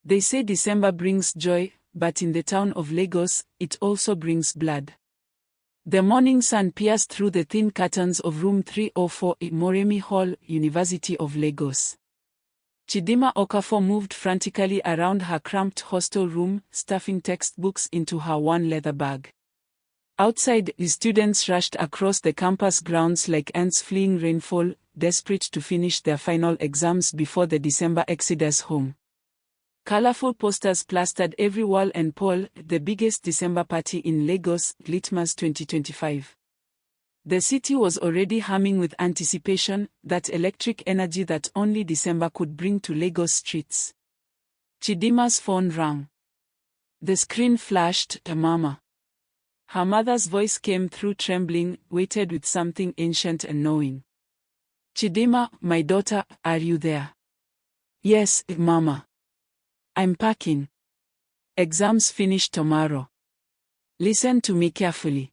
They say December brings joy, but in the town of Lagos, it also brings blood. The morning sun pierced through the thin curtains of room 304 in Moremi Hall, University of Lagos. Chidima Okafor moved frantically around her cramped hostel room, stuffing textbooks into her one leather bag. Outside, the students rushed across the campus grounds like ants fleeing rainfall, desperate to finish their final exams before the December exodus home. Colorful posters plastered every wall and pole, the biggest December party in Lagos, Litmas 2025. The city was already humming with anticipation, that electric energy that only December could bring to Lagos streets. Chidima's phone rang. The screen flashed, "Mama." Her mother's voice came through trembling, weighted with something ancient and knowing. "Chidima, my daughter, are you there?" "Yes, Mama. I'm packing. Exams finish tomorrow. Listen to me carefully."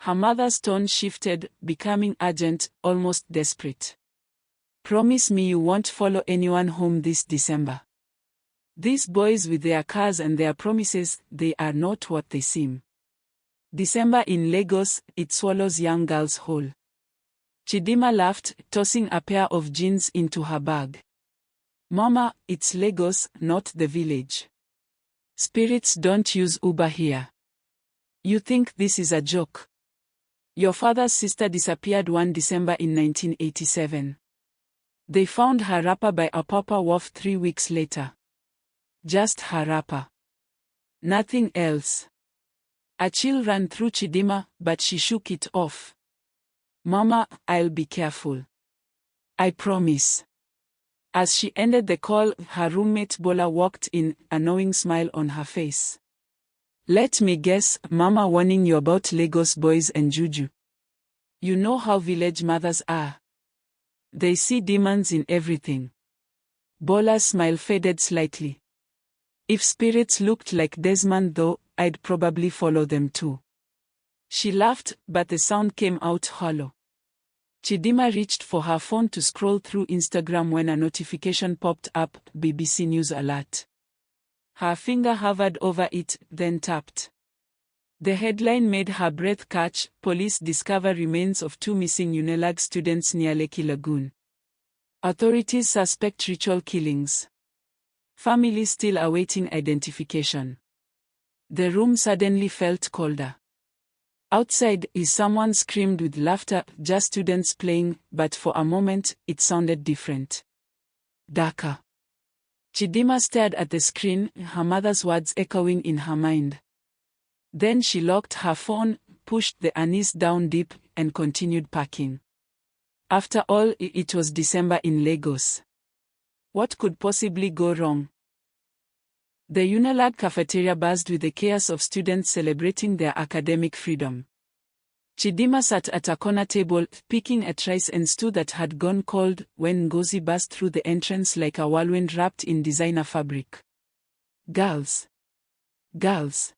Her mother's tone shifted, becoming urgent, almost desperate. "Promise me you won't follow anyone home this December. These boys with their cars and their promises, they are not what they seem. December in Lagos, it swallows young girls whole." Chidima laughed, tossing a pair of jeans into her bag. "Mama, it's Lagos, not the village. Spirits don't use Uber here. You think this is a joke? Your father's sister disappeared one December in 1987. They found her wrapper by a pauper wharf 3 weeks later. Just her wrapper. Nothing else." A chill ran through Chidima, but she shook it off. "Mama, I'll be careful. I promise." As she ended the call, her roommate Bola walked in, a knowing smile on her face. "Let me guess, Mama warning you about Lagos boys and juju. You know how village mothers are. They see demons in everything." Bola's smile faded slightly. "If spirits looked like Desmond though, I'd probably follow them too." She laughed, but the sound came out hollow. Chidima reached for her phone to scroll through Instagram when a notification popped up, BBC News alert. Her finger hovered over it, then tapped. The headline made her breath catch: "Police discover remains of 2 missing UNILAG students near Lekki Lagoon. Authorities suspect ritual killings. Families still awaiting identification." The room suddenly felt colder. Outside, someone screamed with laughter, just students playing, but for a moment, it sounded different. "Daka." Chidima stared at the screen, her mother's words echoing in her mind. Then she locked her phone, pushed the anise down deep, and continued packing. After all, it was December in Lagos. What could possibly go wrong? The UNILAG cafeteria buzzed with the chaos of students celebrating their academic freedom. Chidima sat at a corner table, picking at rice and stew that had gone cold, when Ngozi burst through the entrance like a whirlwind wrapped in designer fabric. "Girls. Girls.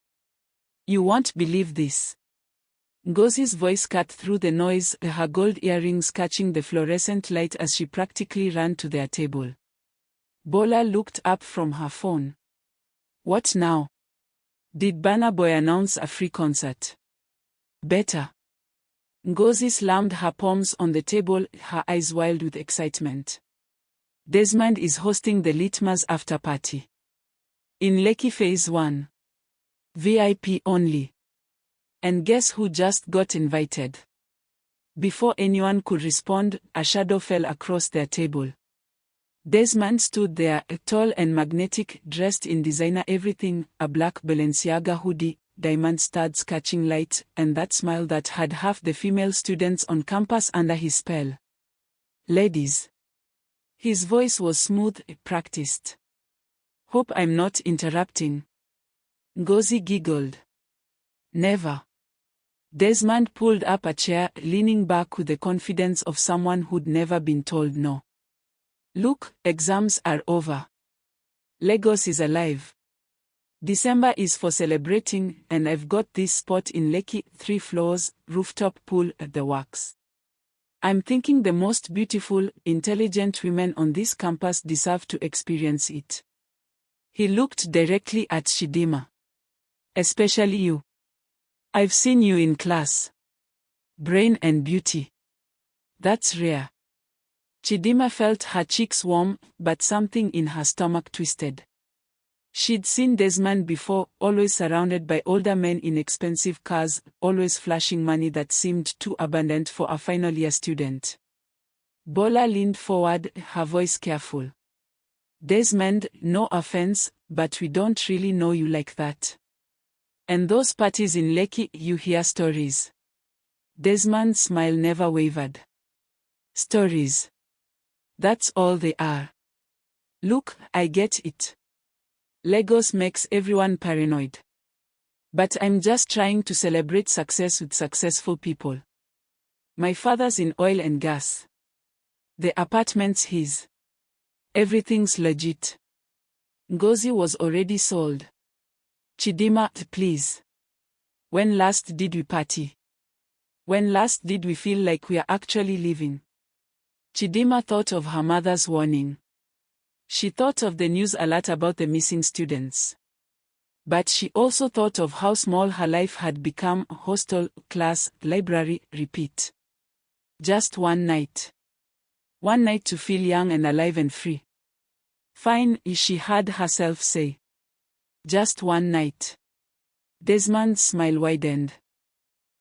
You won't believe this." Ngozi's voice cut through the noise, her gold earrings catching the fluorescent light as she practically ran to their table. Bola looked up from her phone. "What now? Did Burna Boy announce a free concert?" "Better." Ngozi slammed her palms on the table, her eyes wild with excitement. "Desmond is hosting the Litmas after party. In Lekki Phase 1. VIP only. And guess who just got invited?" Before anyone could respond, a shadow fell across their table. Desmond stood there, tall and magnetic, dressed in designer everything, a black Balenciaga hoodie, diamond studs catching light, and that smile that had half the female students on campus under his spell. "Ladies." His voice was smooth, practiced. "Hope I'm not interrupting." Ngozi giggled. "Never." Desmond pulled up a chair, leaning back with the confidence of someone who'd never been told no. "Look, exams are over. Lagos is alive. December is for celebrating, and I've got this spot in Lekki, 3 floors, rooftop pool at the works. I'm thinking the most beautiful, intelligent women on this campus deserve to experience it. He looked directly at Chidima. Especially you. I've seen you in class. Brain and beauty. That's rare. Chidima felt her cheeks warm, but something in her stomach twisted. She'd seen Desmond before, always surrounded by older men in expensive cars, always flashing money that seemed too abundant for a final-year student. Bola leaned forward, her voice careful. Desmond, no offense, but we don't really know you like that. And those parties in Lekki, you hear stories. Desmond's smile never wavered. Stories. That's all they are. Look, I get it. Lagos makes everyone paranoid. But I'm just trying to celebrate success with successful people. My father's in oil and gas. The apartment's his. Everything's legit. Ngozi was already sold. Chidima, please. When last did we party? When last did we feel like we are actually living? Chidima thought of her mother's warning. She thought of the news alert about the missing students. But she also thought of how small her life had become: hostel, class, library, repeat. Just one night. One night to feel young and alive and free. Fine, she heard herself say. Just one night. Desmond's smile widened.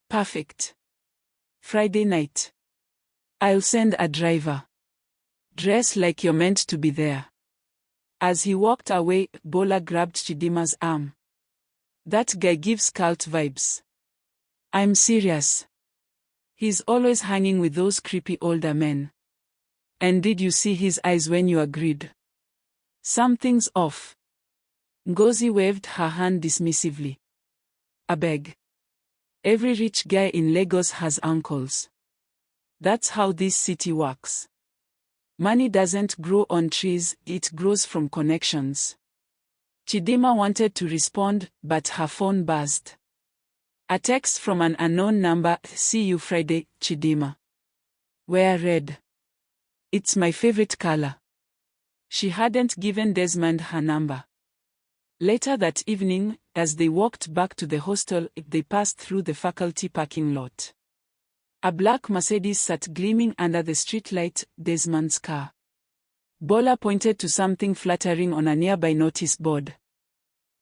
Perfect. Friday night. I'll send a driver. Dress like you're meant to be there. As he walked away, Bola grabbed Chidima's arm. That guy gives cult vibes. I'm serious. He's always hanging with those creepy older men. And did you see his eyes when you agreed? Something's off. Ngozi waved her hand dismissively. Abeg. Every rich guy in Lagos has uncles. That's how this city works. Money doesn't grow on trees, it grows from connections. Chidima wanted to respond, but her phone buzzed. A text from an unknown number: see you Friday, Chidima. Wear red. It's my favorite color. She hadn't given Desmond her number. Later that evening, as they walked back to the hostel, they passed through the faculty parking lot. A black Mercedes sat gleaming under the streetlight, Desmond's car. Bola pointed to something fluttering on a nearby notice board.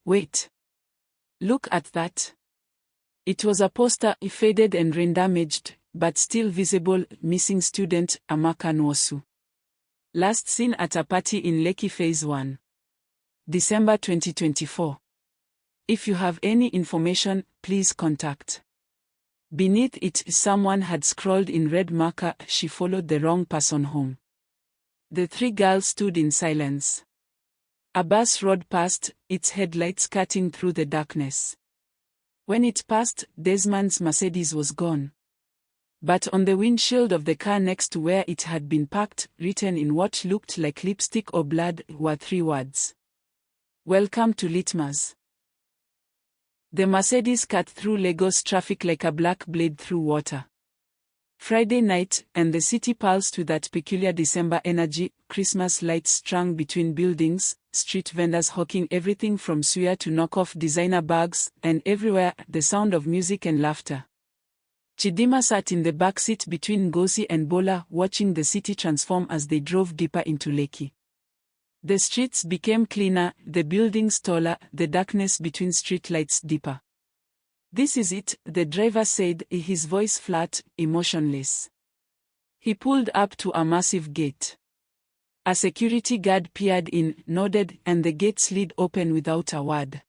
Wait. Look at that. It was a poster, faded and rain-damaged, but still visible: missing student, Amaka Nwosu. Last seen at a party in Lekki Phase 1. December 2024. If you have any information, please contact. Beneath it, someone had scrawled in red marker: she followed the wrong person home. The three girls stood in silence. A bus rolled past, its headlights cutting through the darkness. When it passed, Desmond's Mercedes was gone. But on the windshield of the car next to where it had been parked, written in what looked like lipstick or blood, were 3 words. Welcome to Litmas. The Mercedes cut through Lagos traffic like a black blade through water. Friday night, and the city pulsed with that peculiar December energy: Christmas lights strung between buildings, street vendors hawking everything from suya to knockoff designer bags, and everywhere, the sound of music and laughter. Chidima sat in the back seat between Ngozi and Bola, watching the city transform as they drove deeper into Lekki. The streets became cleaner, the buildings taller, the darkness between streetlights deeper. This is it, the driver said, his voice flat, emotionless. He pulled up to a massive gate. A security guard peered in, nodded, and the gate slid open without a word.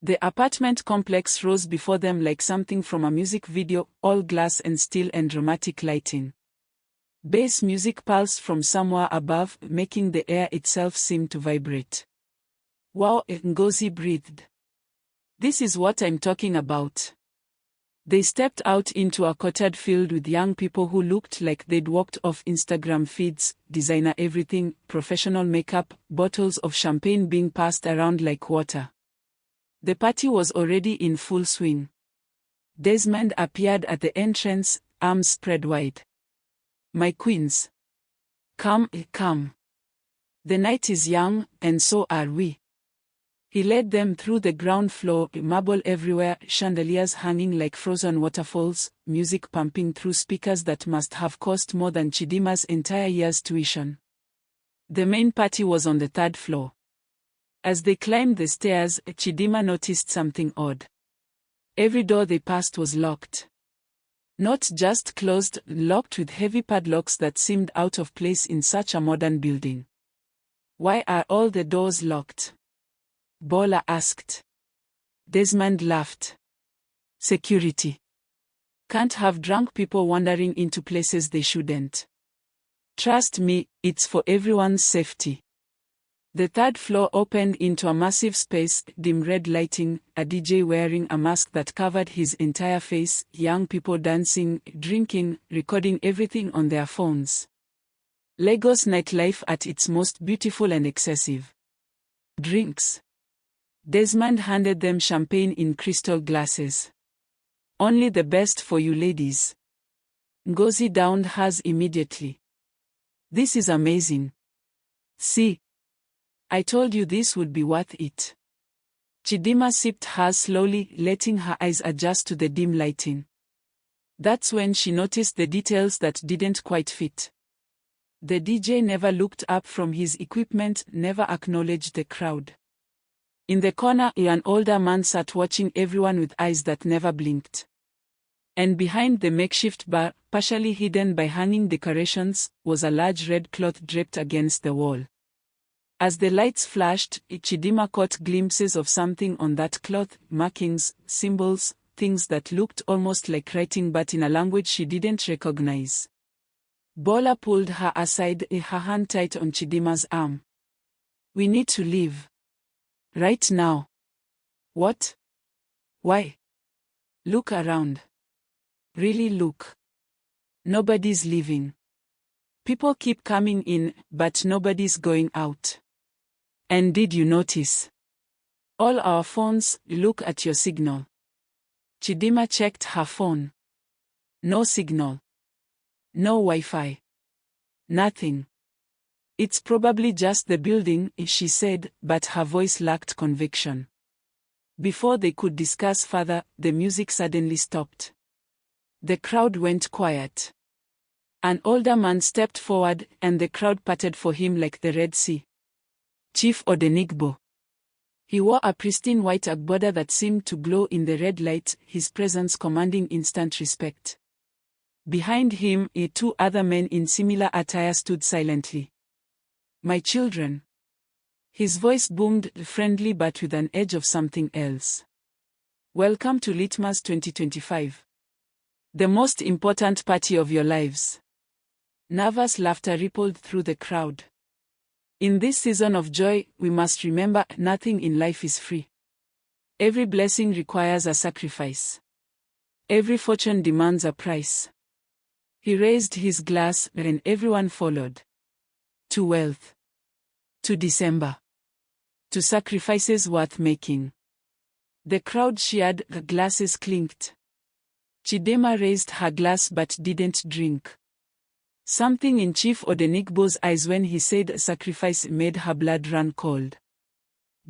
The apartment complex rose before them like something from a music video, all glass and steel and dramatic lighting. Bass music pulsed from somewhere above, making the air itself seem to vibrate. Wow, Ngozi breathed. This is what I'm talking about. They stepped out into a courtyard filled with young people who looked like they'd walked off Instagram feeds: designer everything, professional makeup, bottles of champagne being passed around like water. The party was already in full swing. Desmond appeared at the entrance, arms spread wide. My queens. Come, come. The night is young, and so are we. He led them through the ground floor, marble everywhere, chandeliers hanging like frozen waterfalls, music pumping through speakers that must have cost more than Chidima's entire year's tuition. The main party was on the third floor. As they climbed the stairs, Chidima noticed something odd. Every door they passed was locked. Not just closed, locked with heavy padlocks that seemed out of place in such a modern building. "Why are all the doors locked?" Bola asked. Desmond laughed. "Security. Can't have drunk people wandering into places they shouldn't. Trust me, it's for everyone's safety." The third floor opened into a massive space, dim red lighting, a DJ wearing a mask that covered his entire face, young people dancing, drinking, recording everything on their phones. Lagos nightlife at its most beautiful and excessive. "Drinks." Desmond handed them champagne in crystal glasses. "Only the best for you ladies." Ngozi downed hers immediately. "This is amazing. See? I told you this would be worth it." Chidima sipped hers slowly, letting her eyes adjust to the dim lighting. That's when she noticed the details that didn't quite fit. The DJ never looked up from his equipment, never acknowledged the crowd. In the corner, an older man sat watching everyone with eyes that never blinked. And behind the makeshift bar, partially hidden by hanging decorations, was a large red cloth draped against the wall. As the lights flashed, Chidima caught glimpses of something on that cloth, markings, symbols, things that looked almost like writing but in a language she didn't recognize. Bola pulled her aside, her hand tight on Chidima's arm. "We need to leave. Right now." "What? Why?" "Look around. Really look. Nobody's leaving. People keep coming in, but nobody's going out. And did you notice? All our phones, look at your signal." Chidima checked her phone. No signal. No Wi-Fi. Nothing. "It's probably just the building," she said, but her voice lacked conviction. Before they could discuss further, the music suddenly stopped. The crowd went quiet. An older man stepped forward, and the crowd parted for him like the Red Sea. Chief Odenigbo. He wore a pristine white agbada that seemed to glow in the red light, his presence commanding instant respect. Behind him, two other men in similar attire stood silently. "My children." His voice boomed, friendly but with an edge of something else. "Welcome to Litmas 2025. The most important party of your lives." Nervous laughter rippled through the crowd. In this season of joy, we must remember, nothing in life is free. Every blessing requires a sacrifice. Every fortune demands a price. He raised his glass, and everyone followed. To wealth. To December. To sacrifices worth making. The crowd cheered, the glasses clinked. Chidema raised her glass but didn't drink. Something in Chief Odenigbo's eyes when he said sacrifice made her blood run cold.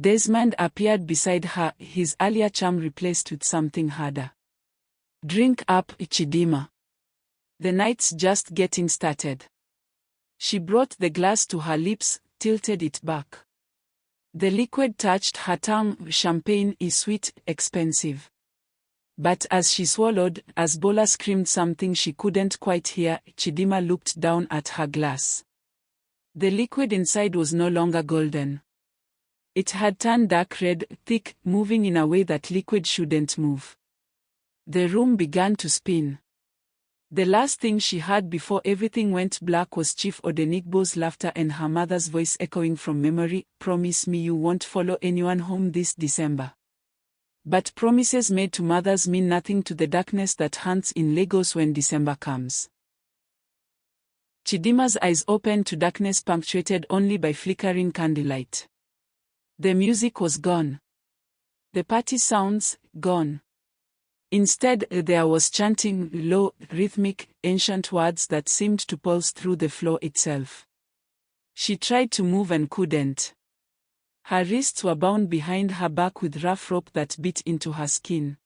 Desmond appeared beside her, his earlier charm replaced with something harder. "Drink up, Chidima. The night's just getting started." She brought the glass to her lips, tilted it back. The liquid touched her tongue. Champagne is sweet, expensive. But as she swallowed, as Bola screamed something she couldn't quite hear, Chidima looked down at her glass. The liquid inside was no longer golden. It had turned dark red, thick, moving in a way that liquid shouldn't move. The room began to spin. The last thing she heard before everything went black was Chief Odenigbo's laughter and her mother's voice echoing from memory, "Promise me you won't follow anyone home this December." But promises made to mothers mean nothing to the darkness that hunts in Lagos when December comes. Chidima's eyes opened to darkness punctuated only by flickering candlelight. The music was gone. The party sounds, gone. Instead, there was chanting, low, rhythmic, ancient words that seemed to pulse through the floor itself. She tried to move and couldn't. Her wrists were bound behind her back with rough rope that bit into her skin.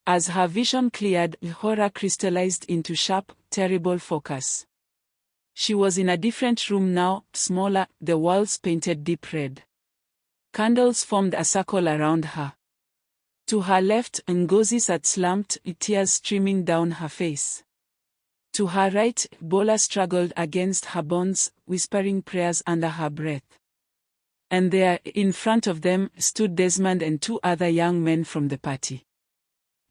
As her vision cleared, horror crystallized into sharp, terrible focus. She was in a different room now, smaller, the walls painted deep red. Candles formed a circle around her. To her left, Ngozi sat slumped, tears streaming down her face. To her right, Bola struggled against her bonds, whispering prayers under her breath. And there, in front of them, stood Desmond and two other young men from the party.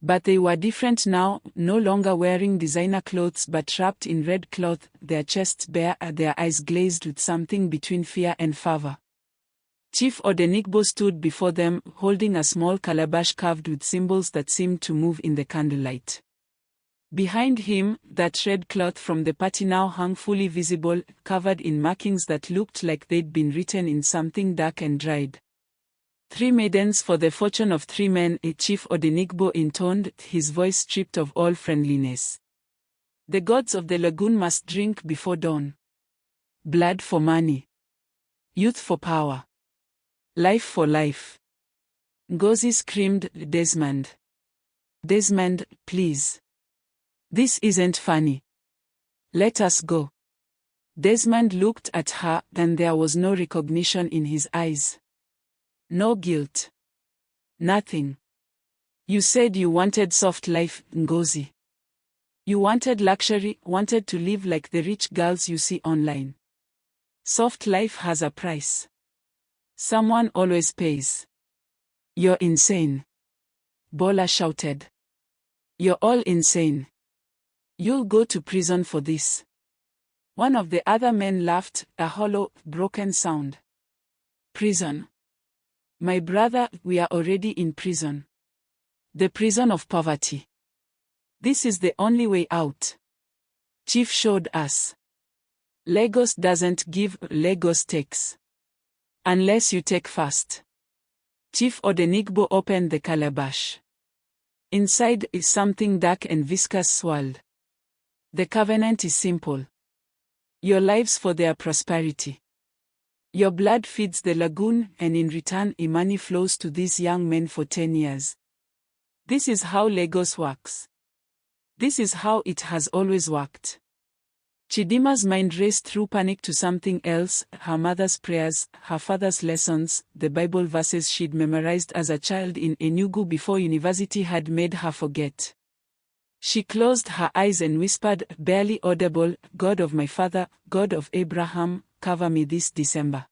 But they were different now, no longer wearing designer clothes but wrapped in red cloth, their chests bare, their eyes glazed with something between fear and fervor. Chief Odenigbo stood before them, holding a small calabash carved with symbols that seemed to move in the candlelight. Behind him, that red cloth from the party now hung fully visible, covered in markings that looked like they'd been written in something dark and dried. 3 maidens for the fortune of 3 men, Chief Odenigbo intoned, his voice stripped of all friendliness. The gods of the lagoon must drink before dawn. Blood for money. Youth for power. Life for life. Ngozi screamed, Desmond. Desmond, please. This isn't funny. Let us go. Desmond looked at her, and there was no recognition in his eyes. No guilt. Nothing. You said you wanted soft life, Ngozi. You wanted luxury, wanted to live like the rich girls you see online. Soft life has a price. Someone always pays. You're insane. Bola shouted. You're all insane. You'll go to prison for this. One of the other men laughed, a hollow, broken sound. Prison. My brother, we are already in prison. The prison of poverty. This is the only way out. Chief showed us. Lagos doesn't give, Lagos takes. Unless you take fast. Chief Odenigbo opened the calabash. Inside is something dark and viscous swirled. The covenant is simple. Your lives for their prosperity. Your blood feeds the lagoon, and in return, money flows to these young men for 10 years. This is how Lagos works. This is how it has always worked. Chidima's mind raced through panic to something else, her mother's prayers, her father's lessons, the Bible verses she'd memorized as a child in Enugu before university had made her forget. She closed her eyes and whispered, barely audible, God of my father, God of Abraham, cover me this December.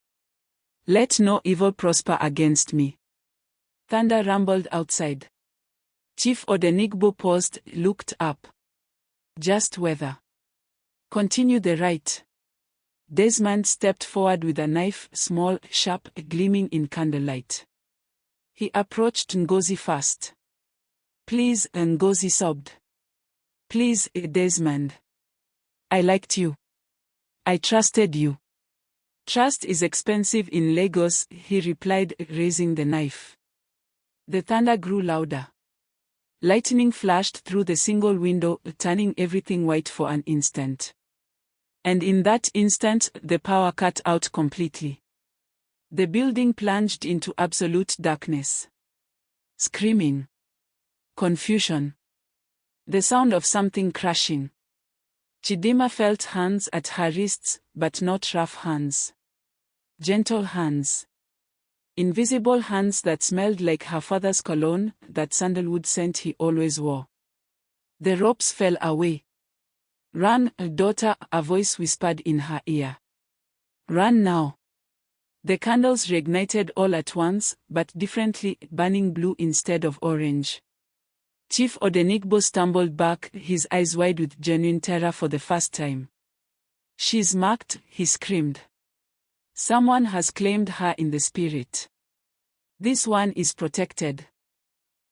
Let no evil prosper against me. Thunder rumbled outside. Chief Odenigbo paused, looked up. Just weather. Continue the right. Desmond stepped forward with a knife, small, sharp, gleaming in candlelight. He approached Ngozi fast. Please, Ngozi sobbed. Please, Desmond. I liked you. I trusted you. Trust is expensive in Lagos, he replied, raising the knife. The thunder grew louder. Lightning flashed through the single window, turning everything white for an instant. And in that instant, the power cut out completely. The building plunged into absolute darkness. Screaming. Confusion. The sound of something crashing. Chidima felt hands at her wrists, but not rough hands. Gentle hands. Invisible hands that smelled like her father's cologne, that sandalwood scent he always wore. The ropes fell away. Run, daughter, a voice whispered in her ear. Run now. The candles reignited all at once, but differently, burning blue instead of orange. Chief Odenigbo stumbled back, his eyes wide with genuine terror for the first time. She's marked, he screamed. Someone has claimed her in the spirit. This one is protected.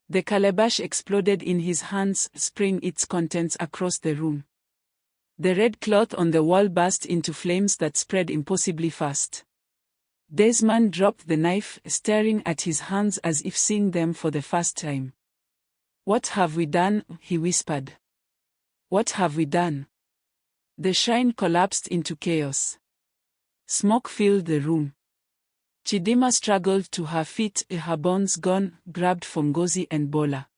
The calabash exploded in his hands, spraying its contents across the room. The red cloth on the wall burst into flames that spread impossibly fast. Desmond dropped the knife, staring at his hands as if seeing them for the first time. What have we done? He whispered. What have we done? The shrine collapsed into chaos. Smoke filled the room. Chidima struggled to her feet, her bonds gone, grabbed for Ngozi and Bola.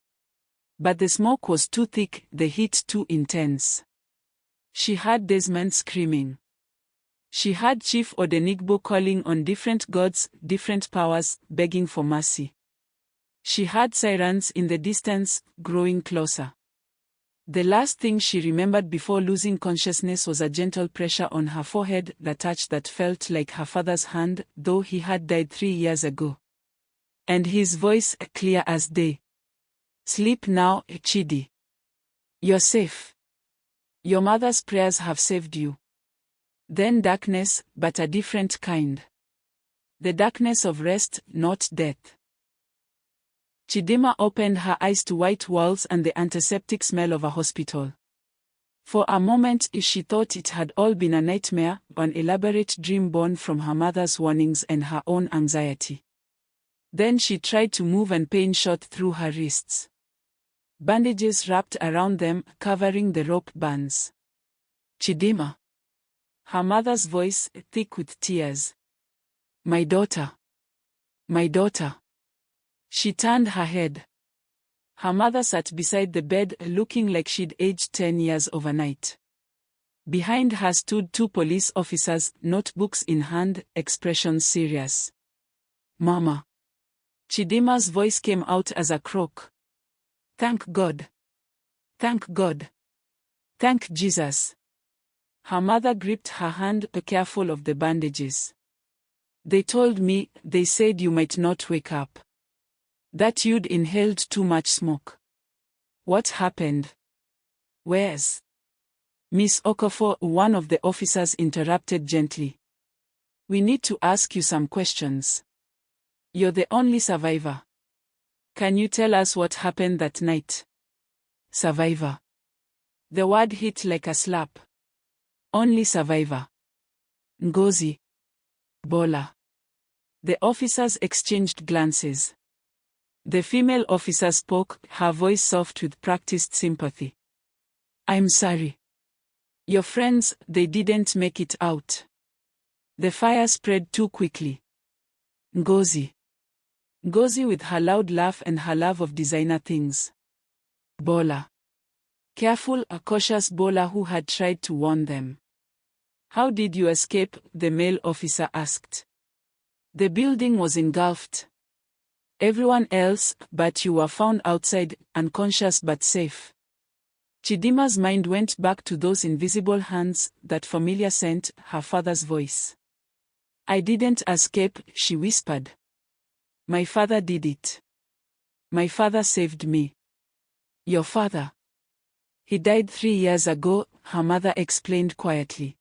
But the smoke was too thick, the heat too intense. She heard Desmond screaming. She heard Chief Odenigbo calling on different gods, different powers, begging for mercy. She heard sirens in the distance, growing closer. The last thing she remembered before losing consciousness was a gentle pressure on her forehead, the touch that felt like her father's hand, though he had died 3 years ago. And his voice, clear as day. "Sleep now, Chidi. You're safe. Your mother's prayers have saved you." Then darkness, but a different kind. The darkness of rest, not death. Chidima opened her eyes to white walls and the antiseptic smell of a hospital. For a moment she thought it had all been a nightmare, an elaborate dream born from her mother's warnings and her own anxiety. Then she tried to move and pain shot through her wrists. Bandages wrapped around them, covering the rope bands. "Chidima." Her mother's voice, thick with tears. "My daughter. My daughter." She turned her head. Her mother sat beside the bed, looking like she'd aged 10 years overnight. Behind her stood 2 police officers, notebooks in hand, expressions serious. "Mama." Chidima's voice came out as a croak. "Thank God. Thank God. Thank Jesus." Her mother gripped her hand, careful of the bandages. "They told me, they said you might not wake up. That you'd inhaled too much smoke." "What happened?" "Where's Miss Okafor?" one of the officers interrupted gently. "We need to ask you some questions. You're the only survivor. Can you tell us what happened that night?" "Survivor." The word hit like a slap. "Only survivor. Ngozi. Bola." The officers exchanged glances. The female officer spoke, her voice soft with practiced sympathy. "I'm sorry. Your friends, they didn't make it out. The fire spread too quickly." "Ngozi." Ngozi with her loud laugh and her love of designer things. "Bola." Careful, a cautious Bola who had tried to warn them. "How did you escape?" the male officer asked. "The building was engulfed. Everyone else, but you were found outside, unconscious but safe." Chidima's mind went back to those invisible hands, that familiar scent, her father's voice. "I didn't escape," she whispered. "My father did it. My father saved me." "Your father? He died 3 years ago," her mother explained quietly.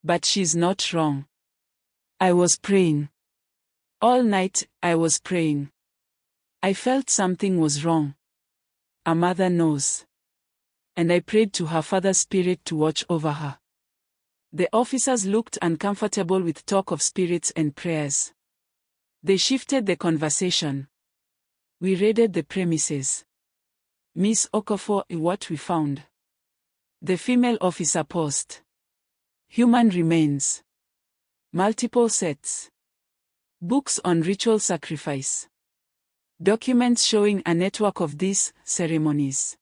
"But she's not wrong. I was praying. All night, I was praying. I felt something was wrong. A mother knows. And I prayed to her father's spirit to watch over her." The officers looked uncomfortable with talk of spirits and prayers. They shifted the conversation. "We raided the premises. Miss Okafor, what we found." The female officer paused. "Human remains. Multiple sets. Books on ritual sacrifice. Documents showing a network of these ceremonies.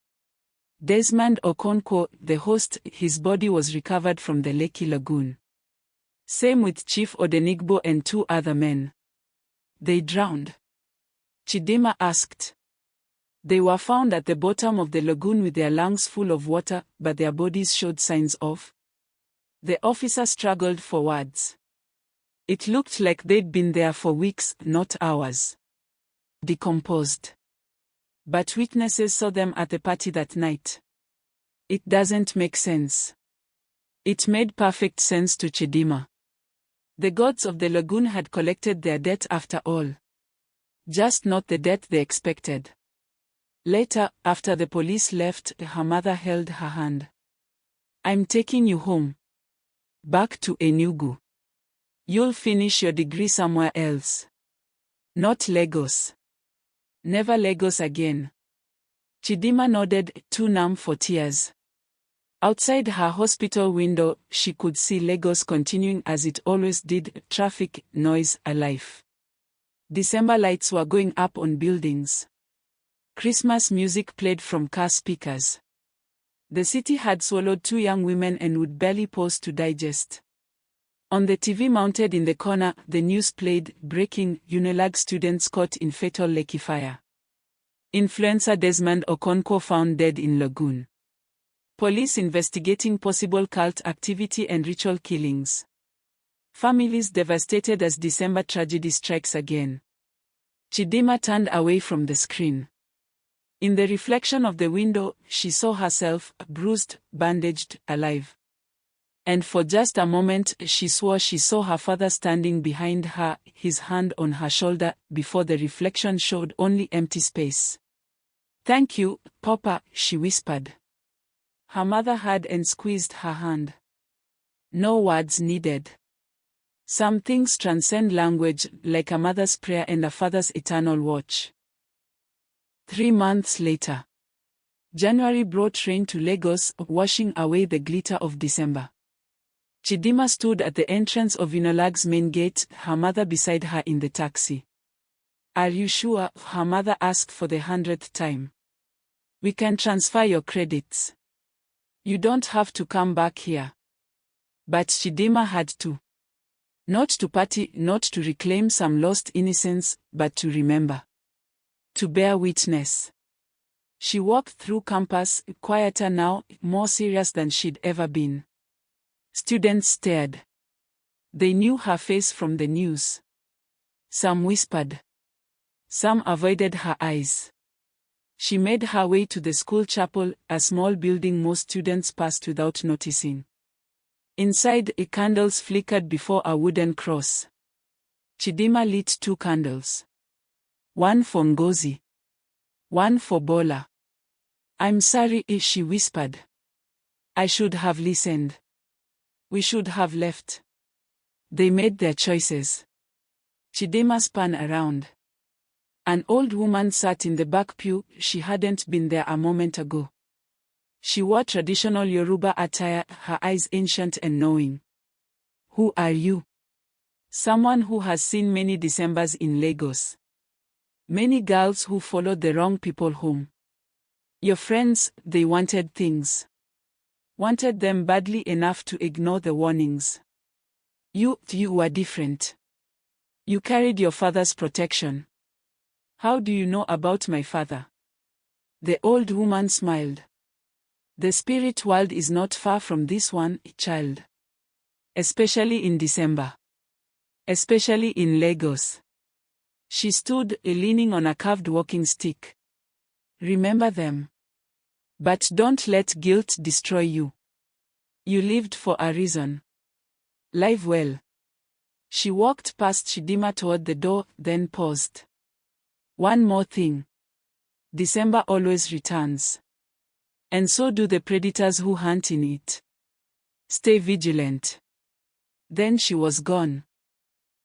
Desmond Okonkwo, the host, his body was recovered from the Lekki Lagoon. Same with Chief Odenigbo and 2 other men." "They drowned?" Chidima asked. "They were found at the bottom of the lagoon with their lungs full of water, but their bodies showed signs of..." The officer struggled for words. "It looked like they'd been there for weeks, not hours. Decomposed. But witnesses saw them at the party that night." "It doesn't make sense." It made perfect sense to Chidima. The gods of the lagoon had collected their debt after all. Just not the debt they expected. Later, after the police left, her mother held her hand. "I'm taking you home. Back to Enugu. You'll finish your degree somewhere else. Not Lagos. Never Lagos again." Chidima nodded, too numb for tears. Outside her hospital window, she could see Lagos continuing as it always did, traffic, noise, alive. December lights were going up on buildings. Christmas music played from car speakers. The city had swallowed 2 young women and would barely pause to digest. On the TV mounted in the corner, the news played, breaking, Unilag students caught in fatal Lekki fire. Influencer Desmond Okonkwo found dead in Lagoon. Police investigating possible cult activity and ritual killings. Families devastated as December tragedy strikes again. Chidima turned away from the screen. In the reflection of the window, she saw herself, bruised, bandaged, alive. And for just a moment, she swore she saw her father standing behind her, his hand on her shoulder, before the reflection showed only empty space. "Thank you, Papa," she whispered. Her mother had and squeezed her hand. No words needed. Some things transcend language, like a mother's prayer and a father's eternal watch. 3 months later. January brought rain to Lagos, washing away the glitter of December. Chidima stood at the entrance of Unilag's main gate, her mother beside her in the taxi. "Are you sure?" her mother asked for the 100th time. "We can transfer your credits. You don't have to come back here." But Chidima had to. Not to party, not to reclaim some lost innocence, but to remember. To bear witness. She walked through campus, quieter now, more serious than she'd ever been. Students stared. They knew her face from the news. Some whispered. Some avoided her eyes. She made her way to the school chapel, a small building most students passed without noticing. Inside, candles flickered before a wooden cross. Chidima lit 2 candles. One for Ngozi. One for Bola. "I'm sorry," she whispered. "I should have listened. We should have left. They made their choices." Chidima spun around. An old woman sat in the back pew, she hadn't been there a moment ago. She wore traditional Yoruba attire, her eyes ancient and knowing. "Who are you?" "Someone who has seen many Decembers in Lagos. Many girls who followed the wrong people home. Your friends, they wanted things. Wanted them badly enough to ignore the warnings. You were different. You carried your father's protection." "How do you know about my father?" The old woman smiled. "The spirit world is not far from this one, child. Especially in December. Especially in Lagos." She stood, leaning on a carved walking stick. "Remember them. But don't let guilt destroy you. You lived for a reason. Live well." She walked past Chidima toward the door, then paused. "One more thing. December always returns. And so do the predators who hunt in it. Stay vigilant." Then she was gone.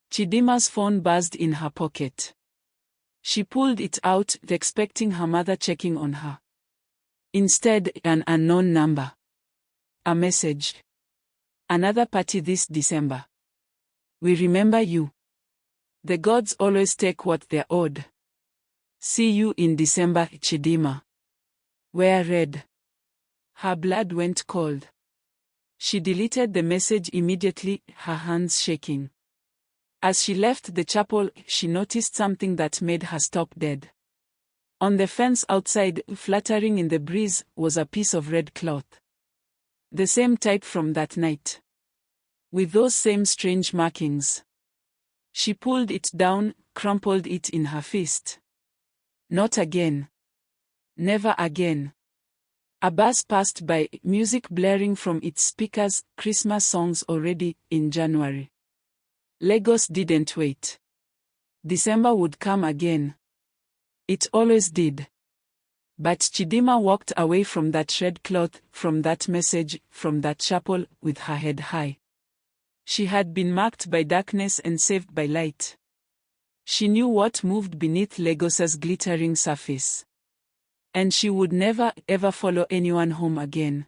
Chidima's phone buzzed in her pocket. She pulled it out, expecting her mother checking on her. Instead, an unknown number. A message. "Another party this December. We remember you. The gods always take what they're owed. See you in December, Chidima." Wear red. Her blood went cold. She deleted the message immediately, her hands shaking. As she left the chapel, she noticed something that made her stop dead. On the fence outside, fluttering in the breeze, was a piece of red cloth. The same type from that night. With those same strange markings. She pulled it down, crumpled it in her fist. Not again. Never again. A bus passed by, music blaring from its speakers, Christmas songs already, in January. Lagos didn't wait. December would come again. It always did. But Chidima walked away from that red cloth, from that message, from that chapel, with her head high. She had been marked by darkness and saved by light. She knew what moved beneath Lagos's glittering surface. And she would never, ever follow anyone home again.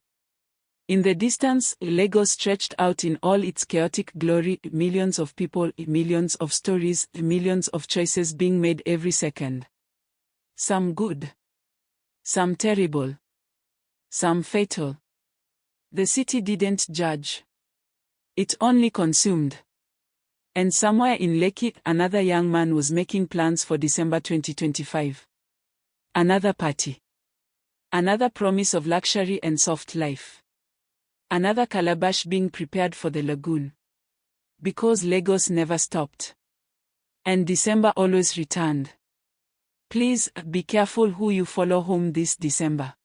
In the distance, Lagos stretched out in all its chaotic glory, millions of people, millions of stories, millions of choices being made every second. Some good. Some terrible. Some fatal. The city didn't judge. It only consumed. And somewhere in Lekki, another young man was making plans for December 2025. Another party. Another promise of luxury and soft life. Another calabash being prepared for the lagoon. Because Lagos never stopped. And December always returned. Please, be careful who you follow home this December.